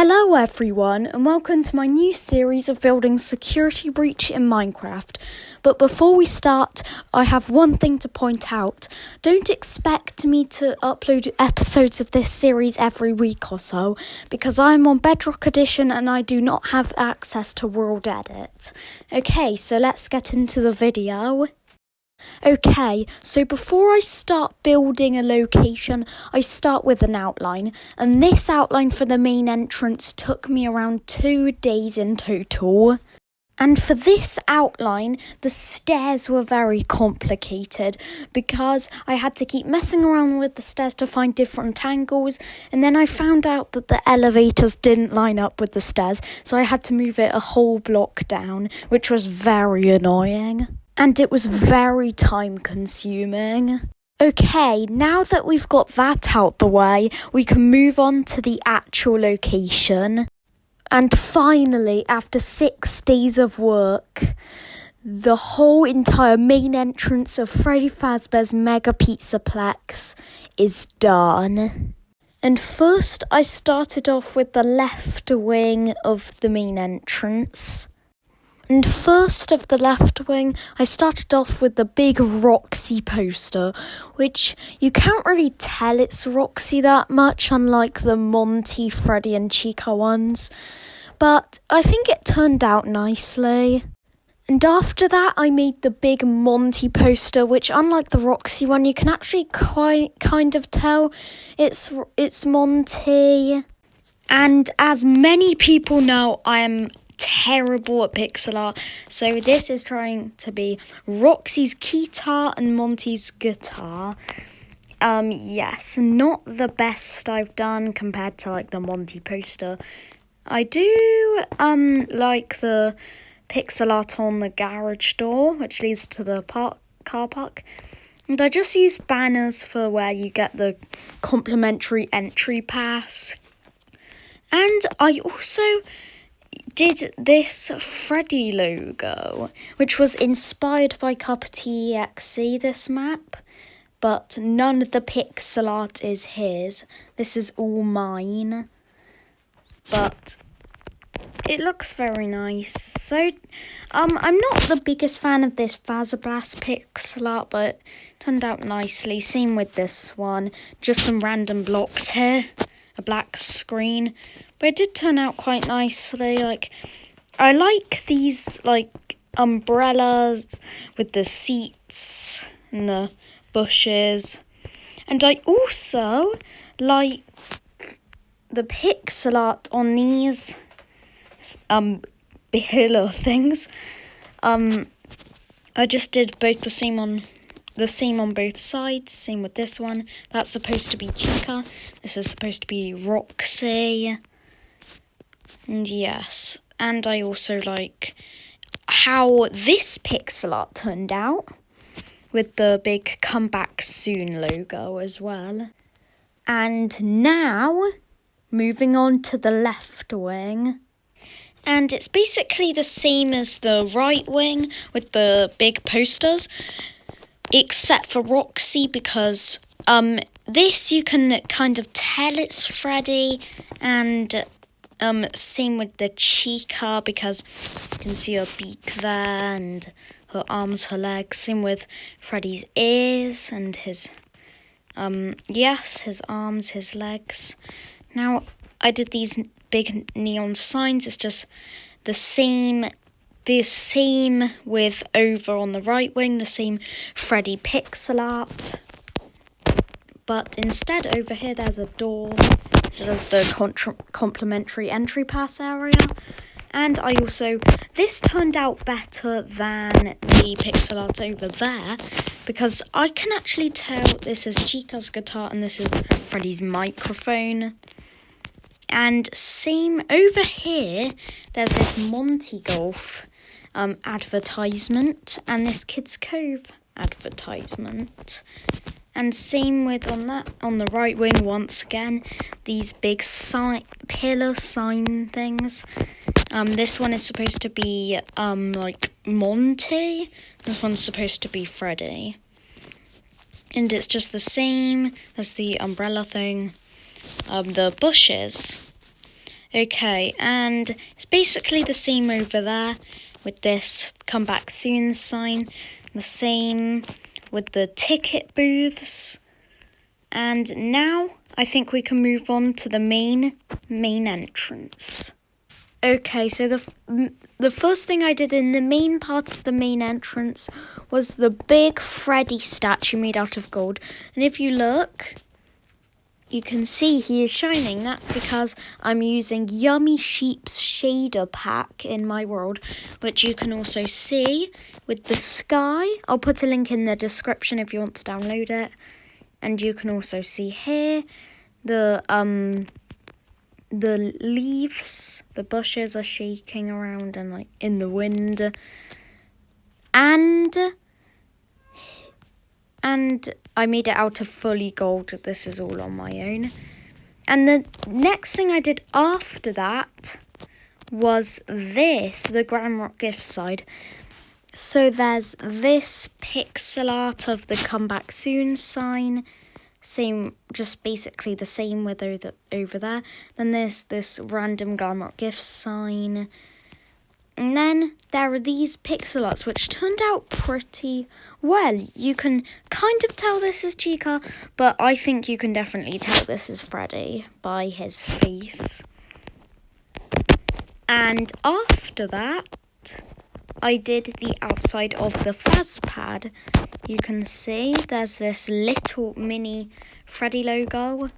Hello everyone, and welcome to my new series of building security breach in Minecraft. But before we start, I have one thing to point out. Don't expect me to upload episodes of this series every week or so, because I'm on Bedrock Edition and I do not have access to World Edit. Okay, so let's get into the video. Okay, so before I start building a location, I start with an outline, and this outline for the main entrance took me around 2 days in total. And for this outline, the stairs were very complicated because I had to keep messing around with the stairs to find different angles, and then I found out that the elevators didn't line up with the stairs, so I had to move it a whole block down, which was very annoying. And it was very time consuming. Okay, now that we've got that out the way, we can move on to the actual location. And finally, after 6 days of work, the whole entire main entrance of Freddy Fazbear's Mega Pizzaplex is done. And first, I started off with the left wing of the main entrance. And first of the left wing, I started off with the big Roxy poster, which you can't really tell it's Roxy that much, unlike the Monty, Freddy and Chica ones. But I think it turned out nicely. And after that, I made the big Monty poster, which unlike the Roxy one, you can actually kind of tell it's Monty. And as many people know, I am terrible at pixel art, so this is trying to be Roxy's guitar and Monty's guitar. Yes, not the best I've done compared to like the Monty poster. I do like the pixel art on the garage door, which leads to the car park. And I just use banners for where you get the complimentary entry pass. And I also did this Freddy logo, which was inspired by Cup.exe, this map, but none of the pixel art is his. This is all mine, but it looks very nice. So, I'm not the biggest fan of this Fazablast pixel art, but it turned out nicely. Same with this one, just some random blocks here. A black screen, but it did turn out quite nicely. Like, I like these like umbrellas with the seats and the bushes, and I also like the pixel art on these pillar things. I just did both the same on both sides. Same with this one. That's supposed to be Chica. This is supposed to be Roxy. And yes. And I also like how this pixel art turned out, with the big Come Back Soon logo as well. And now, moving on to the left wing. And it's basically the same as the right wing with the big posters, except for Roxy, because this you can kind of tell it's Freddy, and same with the Chica, because you can see her beak there and her arms, her legs. Same with Freddy's ears and his his arms, his legs. Now I did these big neon signs. It's just the same with over on the right wing, the same Freddy pixel art. But instead over here there's a door instead of the complimentary entry pass area. And I also, this turned out better than the pixel art over there, because I can actually tell this is Chica's guitar and this is Freddy's microphone. And same over here, there's this Monty Golf advertisement and this Kids Cove advertisement. And same with on the right wing, once again, these big pillar sign things. This one is supposed to be like Monty. This one's supposed to be Freddy. And it's just the same as the umbrella thing. The bushes. Okay, and it's basically the same over there with this come back soon sign, the same with the ticket booths. And now I think we can move on to the main entrance. Okay, so the first thing I did in the main part of the main entrance was the big Freddy statue made out of gold. And if you look, you can see he is shining. That's because I'm using YummySheepShaders Pack in my world, which you can also see with the sky. I'll put a link in the description if you want to download it. And you can also see here the leaves, the bushes are shaking around and like in the wind. And I made it out of fully gold. This is all on my own. And the next thing I did after that was this, the Glamrock gift side. So there's this pixel art of the come back soon sign. Same, just basically the same with over there. Then there's this random Glamrock gift sign. And then there are these pixel arts, which turned out pretty well. You can kind of tell this is Chica, but I think you can definitely tell this is Freddy by his face. And after that, I did the outside of the Faz pad. You can see there's this little mini Freddy logo.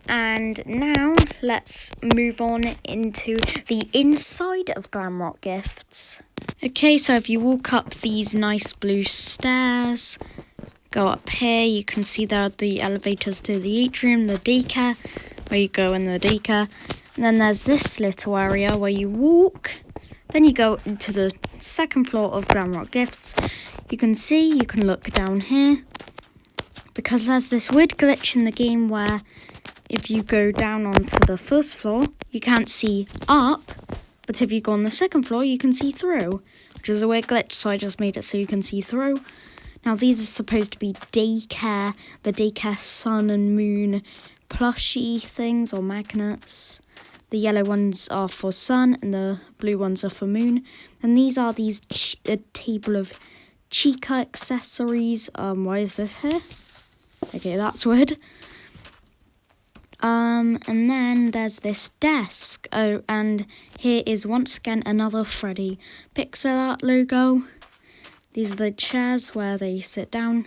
And now let's move on into the inside of Glamrock Gifts. Okay, so if you walk up these nice blue stairs, go up here, you can see there are the elevators to the atrium, the daycare, where you go in the daycare. And then there's this little area where you walk. Then you go into the second floor of Glamrock Gifts. You can see, you can look down here, because there's this weird glitch in the game where if you go down onto the first floor, you can't see up, but if you go on the second floor, you can see through, which is a weird glitch, so I just made it so you can see through. Now, these are supposed to be daycare, the daycare sun and moon plushie things or magnets. The yellow ones are for sun and the blue ones are for moon. And these are a table of Chica accessories. Why is this here? Okay, that's weird. And then there's this desk. Oh, and here is once again another Freddy pixel art logo. These are the chairs where they sit down.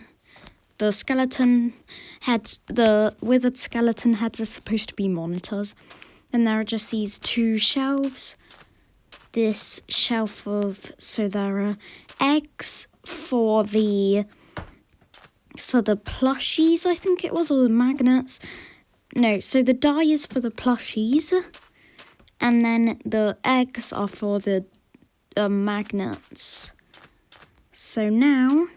The skeleton heads, the withered skeleton heads are supposed to be monitors. And there are just these two shelves. This shelf so there are eggs for the plushies, I think it was, or the magnets. No, so the dye is for the plushies, and then the eggs are for the magnets. So now,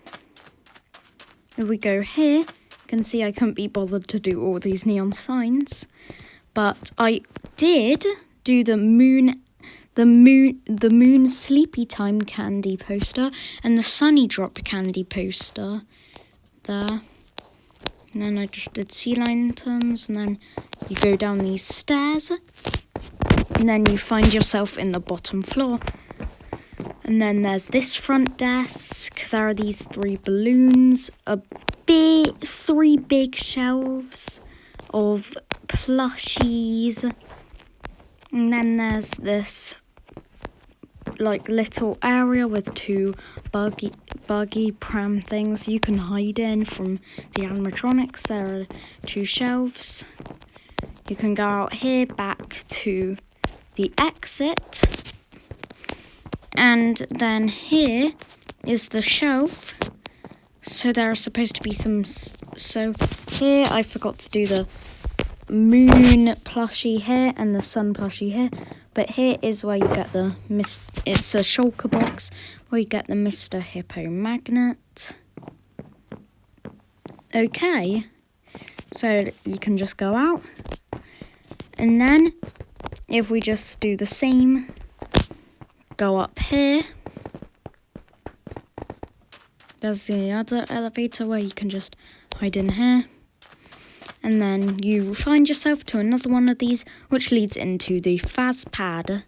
if we go here, you can see I couldn't be bothered to do all these neon signs, but I did do the moon sleepy time candy poster and the sunny drop candy poster there. And then I just did sea lanterns, and then you go down these stairs, and then you find yourself in the bottom floor. And then there's this front desk. There are these 3 balloons, 3 big shelves of plushies. And then there's this like little area with 2 buggy pram things you can hide in from the animatronics. There are 2 shelves. You can go out here back to the exit, and then here is the shelf. So there are supposed to be some, so here I forgot to do the moon plushie here and the sun plushie here. But here is where you get the it's a shulker box where you get the Mr. Hippo magnet. Okay, so you can just go out. And then if we just do the same, go up here. There's the other elevator where you can just hide in here. And then you find yourself to another one of these, which leads into the FNaF pad.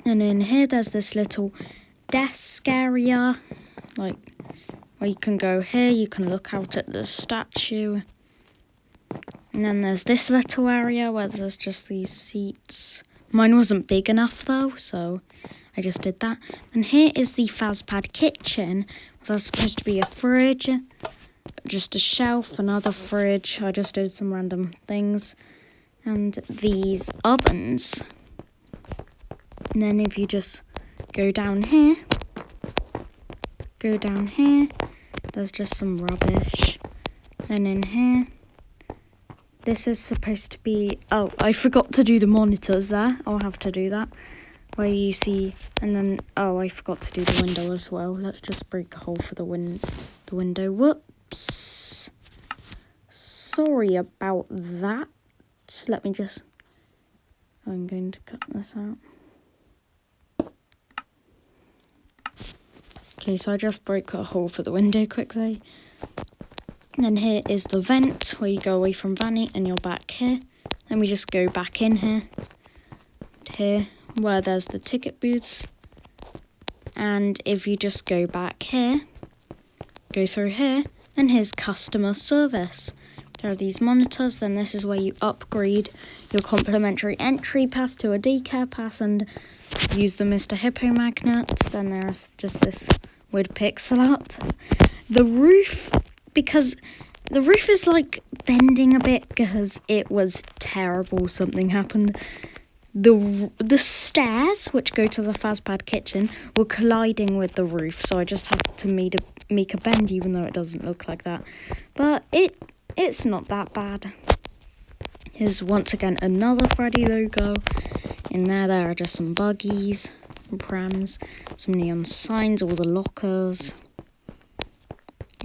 And in here, there's this little desk area, like where you can go here, you can look out at the statue. And then there's this little area where there's just these seats. Mine wasn't big enough though, so I just did that. And here is the FNaF pad kitchen. There's supposed to be a fridge, just a shelf, another fridge. I just did some random things. And these ovens. And then if you just go down here, there's just some rubbish. Then in here, this is supposed to be, oh, I forgot to do the monitors there. I'll have to do that. Where you see, and then, oh, I forgot to do the window as well. Let's just break a hole for the window. Whoops. Sorry about that. Let me just, I'm going to cut this out. Okay, so I just broke a hole for the window quickly. And then here is the vent, where you go away from Vanny and you're back here. Then we just go back in here. Here, where there's the ticket booths. And if you just go back here, go through here, then here's customer service. There are these monitors, then this is where you upgrade your complimentary entry pass to a daycare pass and use the Mr. Hippo magnet. Then there's just this weird pixel art. The roof, because the roof is like bending a bit because it was terrible, something happened. The stairs, which go to the FNaF pad kitchen, were colliding with the roof, so I just had to make a bend, even though it doesn't look like that. But it's not that bad. Here's once again another Freddy logo. In there are just some buggies, prams, some neon signs, all the lockers.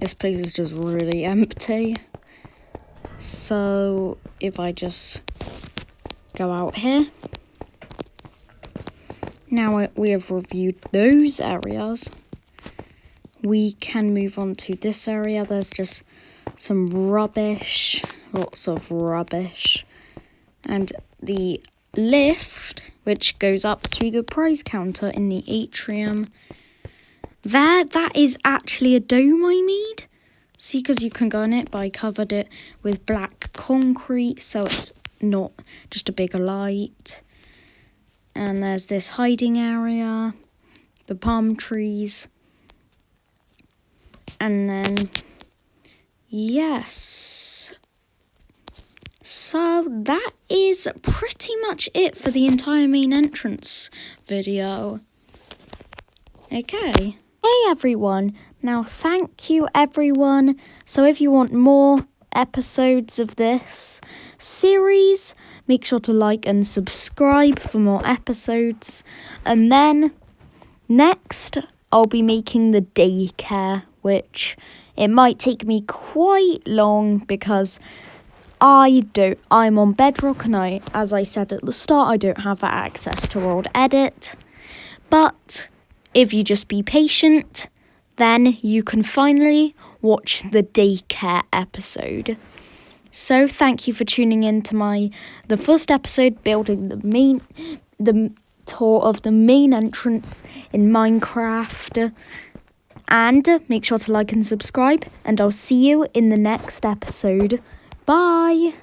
This place is just really empty. So if I just go out here. Now we have reviewed those areas. We can move on to this area. There's just some rubbish, lots of rubbish. And the lift, which goes up to the prize counter in the atrium. That is actually a dome I made. See, because you can go in it, but I covered it with black concrete, so it's not just a bigger light. And there's this hiding area, the palm trees. And then, yes. So that is pretty much it for the entire main entrance video. Okay. Hey everyone. Now thank you everyone. So if you want more episodes of this series, make sure to like and subscribe for more episodes. And then next I'll be making the daycare, which it might take me quite long because I'm on Bedrock and as I said at the start, I don't have access to World Edit. But if you just be patient, then you can finally watch the daycare episode. So thank you for tuning in to the first episode, building the tour of the main entrance in Minecraft. And make sure to like and subscribe, and I'll see you in the next episode. Bye!